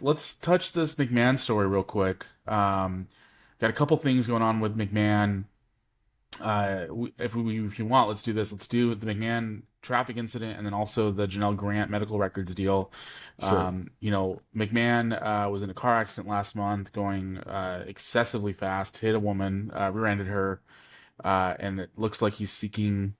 let's touch this McMahon story real quick. Got a couple things going on with McMahon. If you want, let's do this. Let's do the McMahon traffic incident and then also the Janelle Grant medical records deal. Sure. McMahon was in a car accident last month, going excessively fast, hit a woman, rear-ended her, and it looks like he's seeking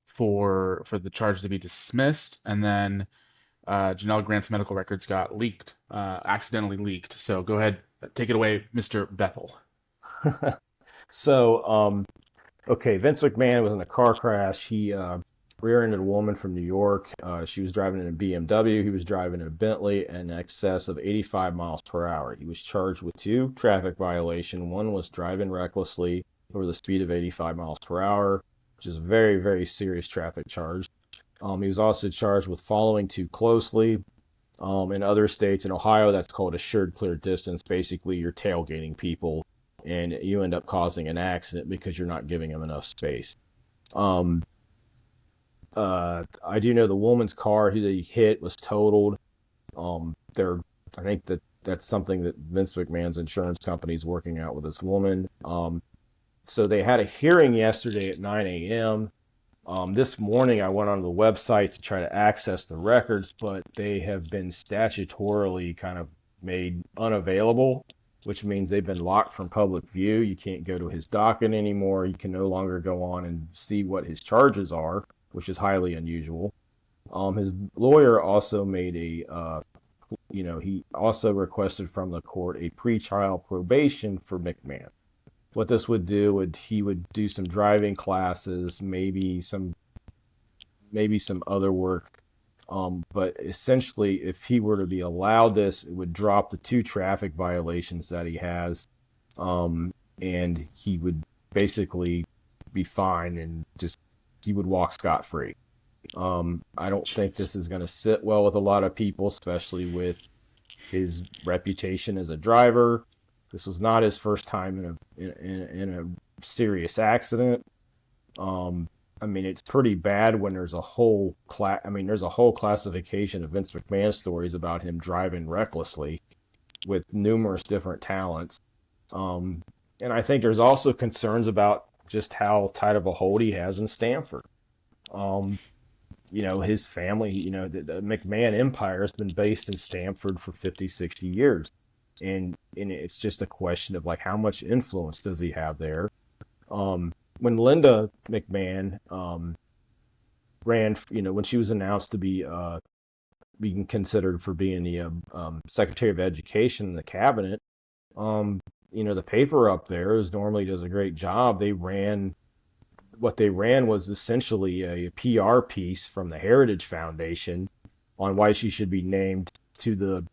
for the charge to be dismissed. And then Janelle Grant's medical records got leaked, accidentally leaked. So go ahead, take it away, Mr. Bethel. So, okay, Vince McMahon was in a car crash. He rear-ended a woman from New York. She was driving in a BMW. He was driving in a Bentley in excess of 85 miles per hour. He was charged with two traffic violations. One was driving recklessly over the speed of 85 miles per hour, which is a very, very serious traffic charge. He was also charged with following too closely. In other states, in Ohio, that's called assured clear distance. Basically, you're tailgating people and you end up causing an accident because you're not giving them enough space. Um, I do know the woman's car that he hit was totaled. I think that's something that Vince McMahon's insurance company is working out with this woman. So they had a hearing yesterday at 9 a.m. This morning, I went onto the website to try to access the records, but they have been statutorily kind of made unavailable, which means they've been locked from public view. You can't go to his docket anymore. You can no longer go on and see what his charges are, which is highly unusual. His lawyer also made he also requested from the court a pretrial probation for McMahon. What this would do would he would do some driving classes, maybe some other work. But essentially, if he were to be allowed this, it would drop the two traffic violations that he has, and he would basically be fine and just he would walk scot free. I don't think Jeez. this is going to sit well with a lot of people, especially with his reputation as a driver. This was not his first time in a serious accident. I mean, it's pretty bad when there's a whole there's a whole classification of Vince McMahon stories about him driving recklessly with numerous different talents. And I think there's also concerns about just how tight of a hold he has in Stanford. Um, his family, the McMahon empire has been based in Stanford for 50, 60 years. And it's just a question of like how much influence does he have there? When Linda McMahon ran, when she was announced to be being considered for being the Secretary of Education in the cabinet, the paper up there is normally does a great job. What they ran was essentially a PR piece from the Heritage Foundation on why she should be named to the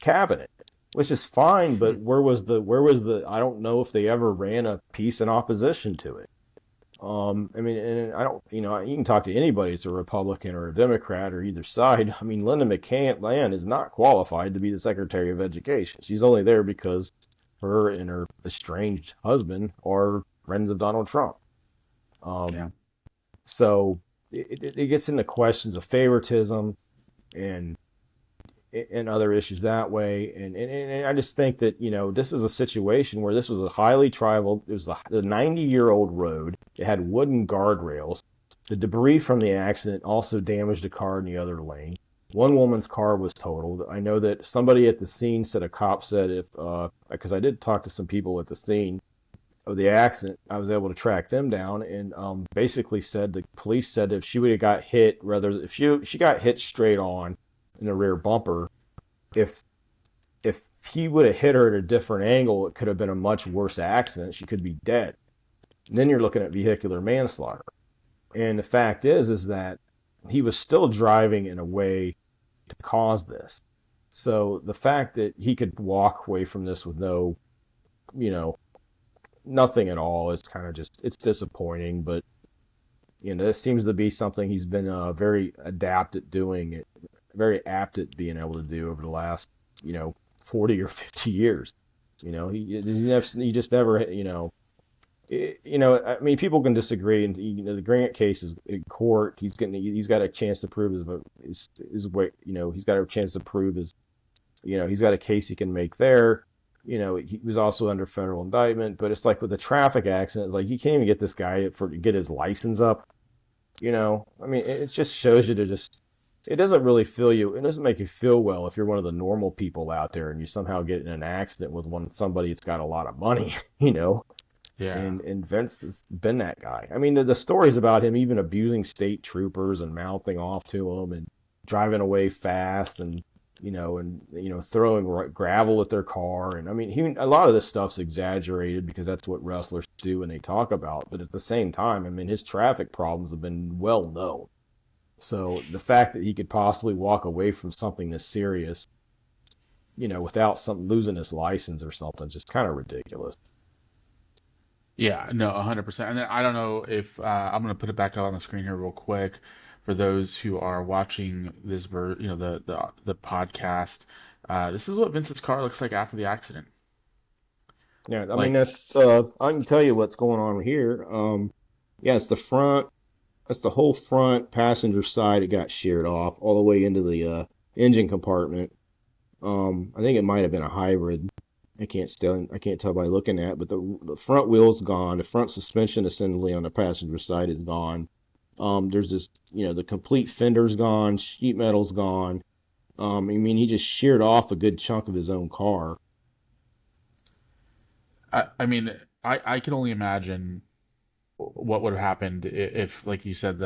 cabinet, which is fine. But where was the? I don't know if they ever ran a piece in opposition to it. I mean, and I don't, you can talk to anybody. It's a Republican or a Democrat or either side. I mean, Linda McMahon is not qualified to be the Secretary of Education. She's only there because her and her estranged husband are friends of Donald Trump. Yeah. Um, so it gets into questions of favoritism and and other issues that way. And I just think that, this is a situation where this was a highly traveled, it was a 90-year-old road. It had wooden guardrails. The debris from the accident also damaged a car in the other lane. One woman's car was totaled. I know that somebody at the scene said, a cop said, because I did talk to some people at the scene of the accident, I was able to track them down and basically said the police said if she would have got hit, rather if she got hit straight on in the rear bumper, if if he would have hit her at a different angle, it could have been a much worse accident. She could be dead. And then you're looking at vehicular manslaughter. And the fact is that he was still driving in a way to cause this. So the fact that he could walk away from this with no, you know, nothing at all is kind of just, it's disappointing. But, this seems to be something he's been very adept at doing it, very apt at being able to do over the last, 40 or 50 years. He just never, I mean, people can disagree, and the Grant case is in court. He's got a chance to prove his weight. He's got a chance to prove He's got a case he can make there. He was also under federal indictment, but it's like with a traffic accident, it's like you can't even get this guy to get his license up. I mean, it just shows you to just, it doesn't really feel you, it doesn't make you feel well if you're one of the normal people out there and you somehow get in an accident with somebody that's got a lot of money, you know? Yeah. And Vince has been that guy. I mean, the stories about him even abusing state troopers and mouthing off to them and driving away fast and throwing gravel at their car. And I mean, a lot of this stuff's exaggerated because that's what wrestlers do when they talk about. But at the same time, I mean, his traffic problems have been well known. So the fact that he could possibly walk away from something this serious, without losing his license or something, just kind of ridiculous. Yeah, no, 100%. And then I don't know if I'm going to put it back up on the screen here real quick for those who are watching this the podcast. This is what Vince's car looks like after the accident. Yeah, I mean Like, that's I can tell you what's going on here. Yeah, it's the front. That's the whole front passenger side. It got sheared off all the way into the engine compartment. I think it might have been a hybrid. I can't tell by looking at, but the front wheel's gone. The front suspension assembly on the passenger side is gone. There's this, the complete fender's gone, sheet metal's gone. I mean, he just sheared off a good chunk of his own car. I mean, I can only imagine what would have happened if, like you said,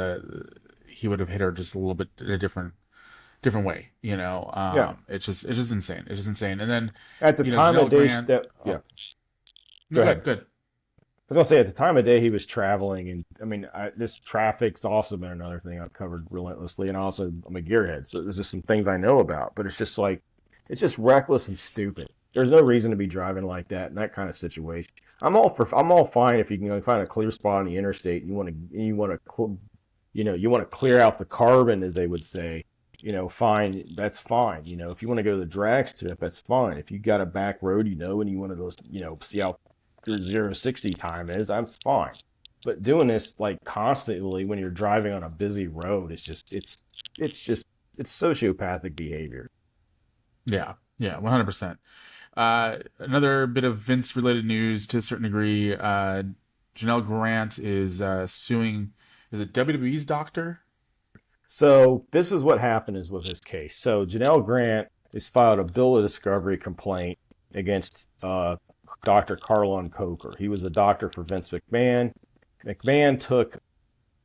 he would have hit her just a little bit in a different way. Yeah. It's just insane. It's just insane. And then, At the time of Janelle day, Grant. yeah. Oh, Go no, ahead. good, good. I was gonna say at the time of day he was traveling, and I mean, this traffic's also been another thing I've covered relentlessly, and also I'm a gearhead, so there's just some things I know about, but it's just like it's just reckless and stupid. There's no reason to be driving like that in that kind of situation. I'm all fine if you can find a clear spot on the interstate and you want to clear out the carbon, as they would say. Fine, that's fine. If you want to go to the drag strip, that's fine. If you got a back road, and you want to go, see how your 0 to 60 time is, that's fine. But doing this like constantly when you're driving on a busy road, it's sociopathic behavior. Yeah, yeah, 100%. Another bit of Vince related news to a certain degree. Janelle Grant is suing, is it WWE's doctor? So this is what happened is with his case. So Janelle Grant has filed a bill of discovery complaint against Dr. Carlon Coker. He was a doctor for Vince McMahon. McMahon took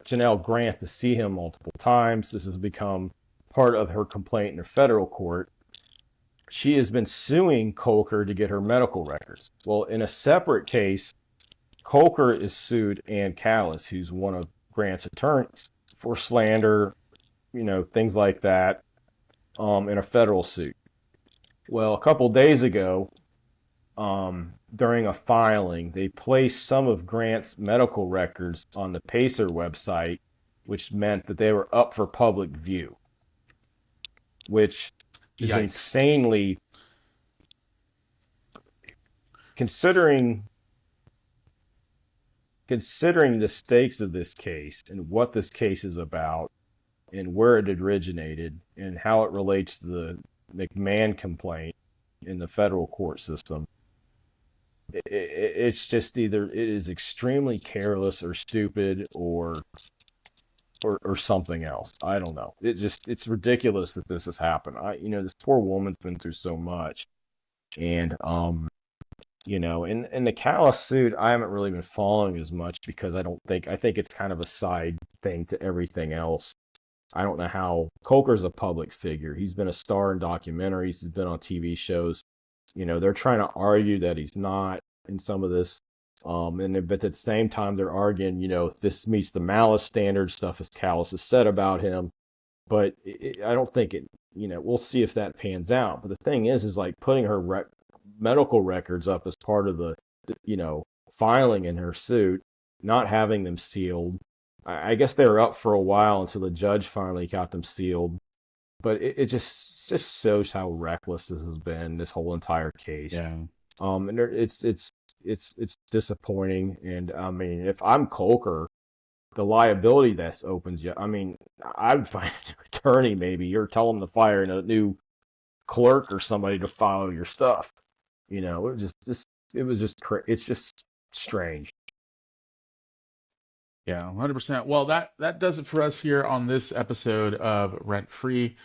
Janelle Grant to see him multiple times. This has become part of her complaint in the federal court. She has been suing Coker to get her medical records. Well, in a separate case, Coker is sued Ann Callis, who's one of Grant's attorneys, for slander, things like that, in a federal suit. Well, a couple days ago, during a filing, they placed some of Grant's medical records on the Pacer website, which meant that they were up for public view, which is Yikes. insanely, considering the stakes of this case and what this case is about and where it originated and how it relates to the McMahon complaint in the federal court system. It's just either it is extremely careless or stupid or something else. I don't know. It's ridiculous that this has happened. This poor woman's been through so much, and in the Callis suit, I haven't really been following as much because I think it's kind of a side thing to everything else. I don't know how Coker's a public figure. He's been a star in documentaries. He's been on TV shows. They're trying to argue that he's not in some of this. But at the same time, they're arguing, this meets the malice standard stuff as Callis has said about him. But I don't think it, we'll see if that pans out. But the thing is like putting her medical records up as part of the, filing in her suit, not having them sealed. I guess they were up for a while until the judge finally got them sealed. But it just shows how reckless this has been, this whole entire case. Yeah. And it's disappointing. And I mean, if I'm Coker, the liability that's opens you. I mean, I would find an attorney maybe, or tell him to fire a new clerk or somebody to file your stuff. It it's just strange. Yeah, 100%. Well, that does it for us here on this episode of Rent Free.